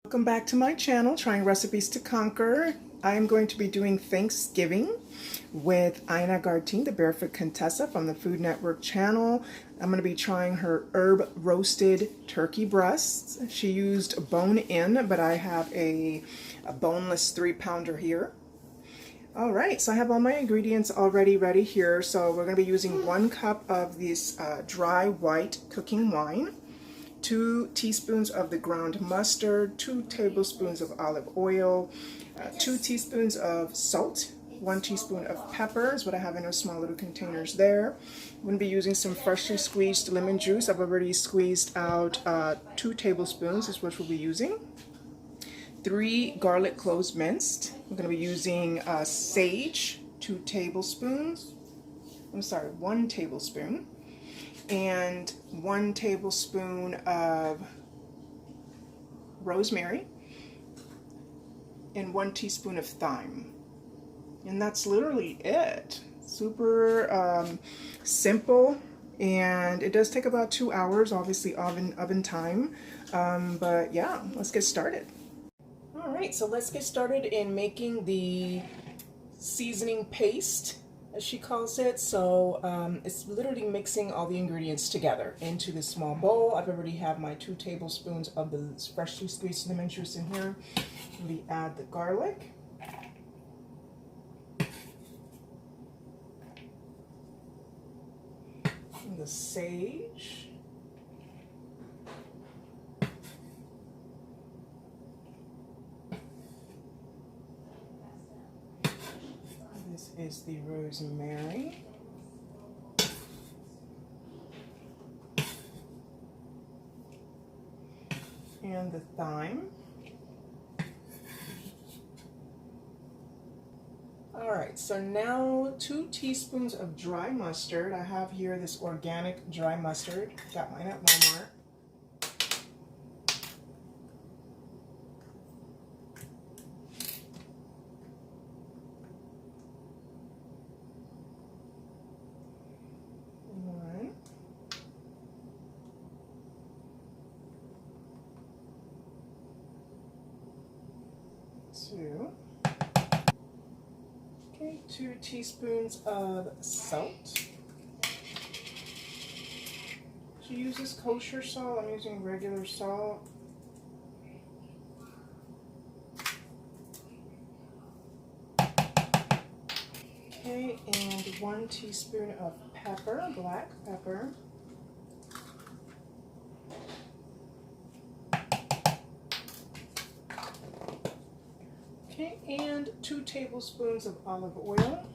Welcome back to my channel, Trying Recipes to Conquer. I am going to be doing Thanksgiving with Garten, the Barefoot Contessa from the Food Network channel. I'm going to be trying her herb roasted turkey breasts. She used bone-in, but I have a boneless 3-pounder here. All right, so I have all my ingredients already ready here. So we're going to be using 1 cup of this dry white cooking wine, 2 teaspoons of the ground mustard, 2 tablespoons of olive oil, 2 teaspoons of salt, 1 teaspoon of pepper is what I have in those small little containers there. I'm going to be using some freshly squeezed lemon juice. I've already squeezed out 2 tablespoons is what we'll be using. 3 garlic cloves minced. I'm going to be using sage, 1 tablespoon, and 1 tablespoon of rosemary, and 1 teaspoon of thyme. And that's literally it. Super simple, and it does take about 2 hours, obviously oven time. But yeah, let's get started. All right, so let's get started in making the seasoning paste, as she calls it. So it's literally mixing all the ingredients together into this small bowl. I've already have my 2 tablespoons of the freshly squeezed lemon juice in here. We add the garlic. And the sage. This is the rosemary. And the thyme. All right, so now 2 teaspoons of dry mustard. I have here this organic dry mustard. Got mine at Walmart. Okay, 2 teaspoons of salt. She uses kosher salt. I'm using regular salt. Okay, and 1 teaspoon of pepper, black pepper. Okay, and 2 tablespoons of olive oil.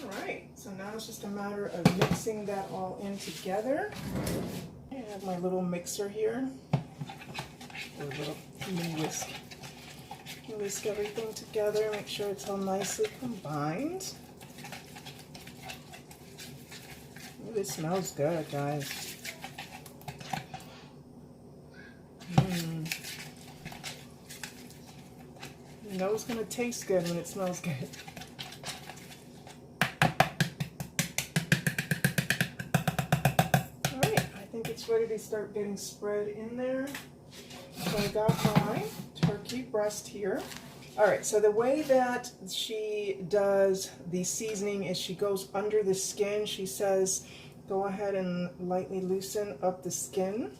Alright, so now it's just a matter of mixing that all in together. I have my little mixer here. A little mini whisk. Whisk everything together, make sure it's all nicely combined. Ooh, it smells good, guys. You know it's going to taste good when it smells good. Alright, I think it's ready to start getting spread in there. So I got my turkey breast here. All right, so the way that she does the seasoning is she goes under the skin. She says, go ahead and lightly loosen up the skin.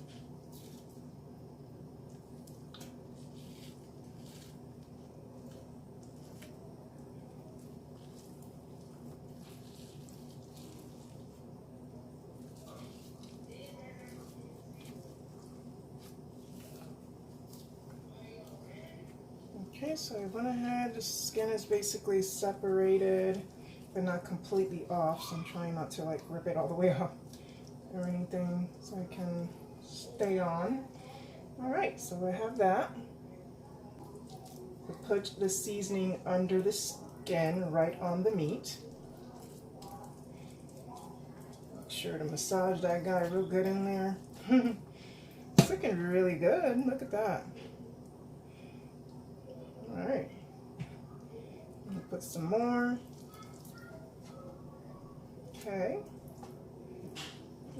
Okay, so I went ahead, the skin is basically separated, but not completely off, so I'm trying not to like rip it all the way off or anything, so I can stay on. All right, so I have that. I put the seasoning under the skin, right on the meat. Make sure to massage that guy real good in there. It's looking really good. Look at that. All right. Put some more. Okay.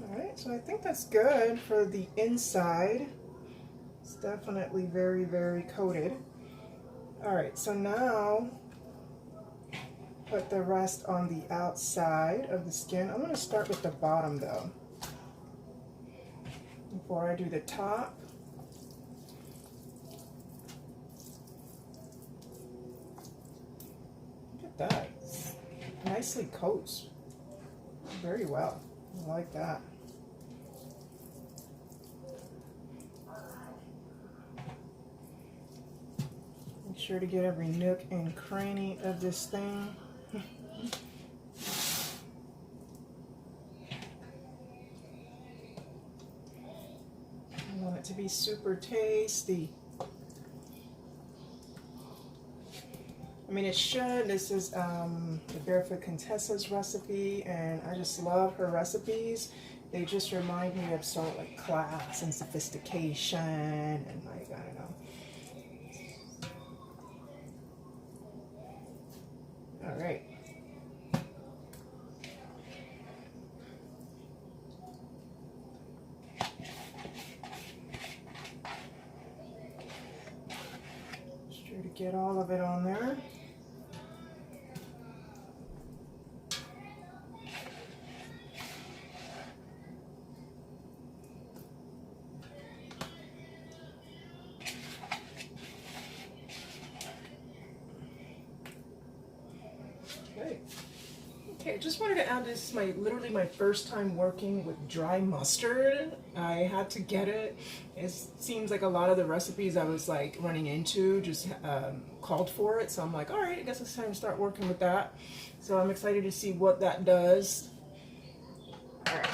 All right, so I think that's good for the inside. It's definitely very, very coated. All right, so now put the rest on the outside of the skin. I'm going to start with the bottom though, before I do the top. Look at that. It nicely coats very well. I like that. Make sure to get every nook and cranny of this thing. I want it to be super tasty. I mean, it should. This is the Barefoot Contessa's recipe, and I just love her recipes. They just remind me of sort of like class and sophistication and like, I don't know. All right. Just try to get all of it on there. Okay, I just wanted to add this is literally my first time working with dry mustard. I had to get it. It seems like a lot of the recipes I was like running into just called for it. So I'm like, all right, I guess it's time to start working with that. So I'm excited to see what that does. All right,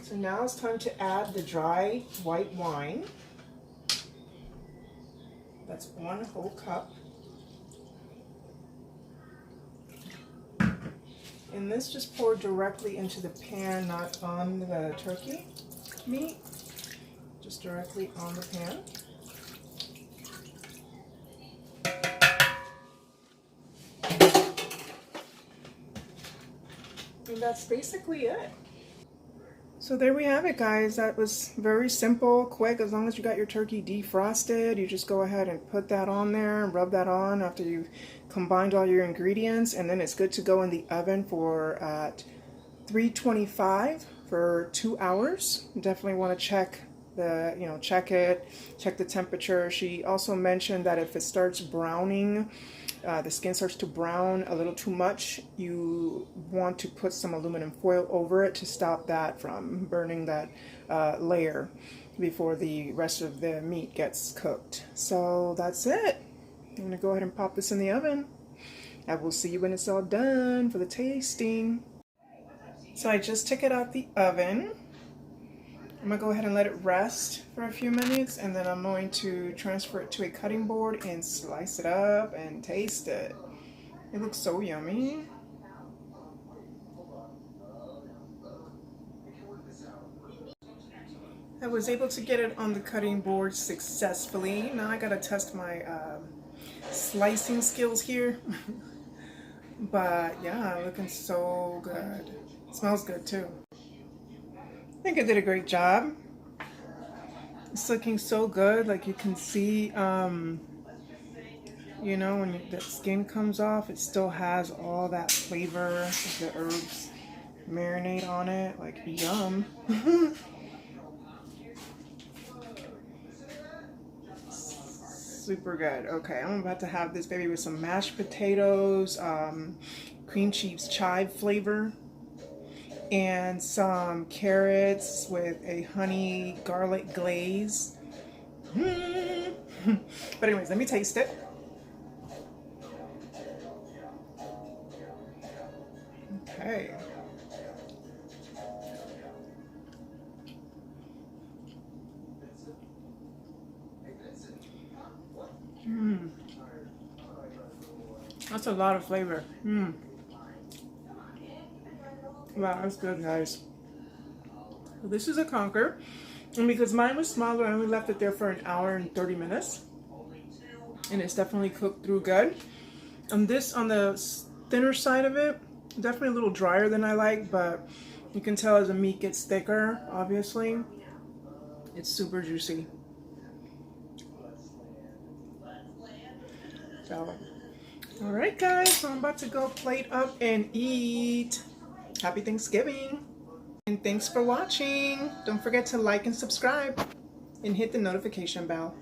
so now it's time to add the dry white wine. That's 1 whole cup. And this just poured directly into the pan, not on the turkey meat, just directly on the pan. And that's basically it. So there we have it, guys. That was very simple, quick. As long as you got your turkey defrosted, you just go ahead and put that on there and rub that on after you've combined all your ingredients, and then it's good to go in the oven for at 325 for 2 hours. You definitely want to check the, check the temperature. She also mentioned that if it starts browning, the skin starts to brown a little too much, you want to put some aluminum foil over it to stop that from burning that layer before the rest of the meat gets cooked. So that's it. I'm going to go ahead and pop this in the oven. I will see you when it's all done for the tasting. So I just took it out the oven. I'm going to go ahead and let it rest for a few minutes, and then I'm going to transfer it to a cutting board and slice it up and taste it. It looks so yummy. I was able to get it on the cutting board successfully. Now I got to test my slicing skills here. But yeah, looking so good. It smells good too. I think I did a great job. It's looking so good. Like you can see, when the skin comes off, it still has all that flavor of the herbs marinate on it. Like, yum. Super good. Okay, I'm about to have this baby with some mashed potatoes, cream cheese chive flavor, and some carrots with a honey garlic glaze. But anyways, let me taste it. Okay. That's a lot of flavor. Wow, that's good, guys. So this is a conker. And because mine was smaller, I only left it there for an hour and 30 minutes. And it's definitely cooked through good. And this on the thinner side of it, definitely a little drier than I like, but you can tell as the meat gets thicker, obviously. It's super juicy. So, all right, guys, so I'm about to go plate up and eat. Happy Thanksgiving. And thanks for watching. Don't forget to like and subscribe and hit the notification bell.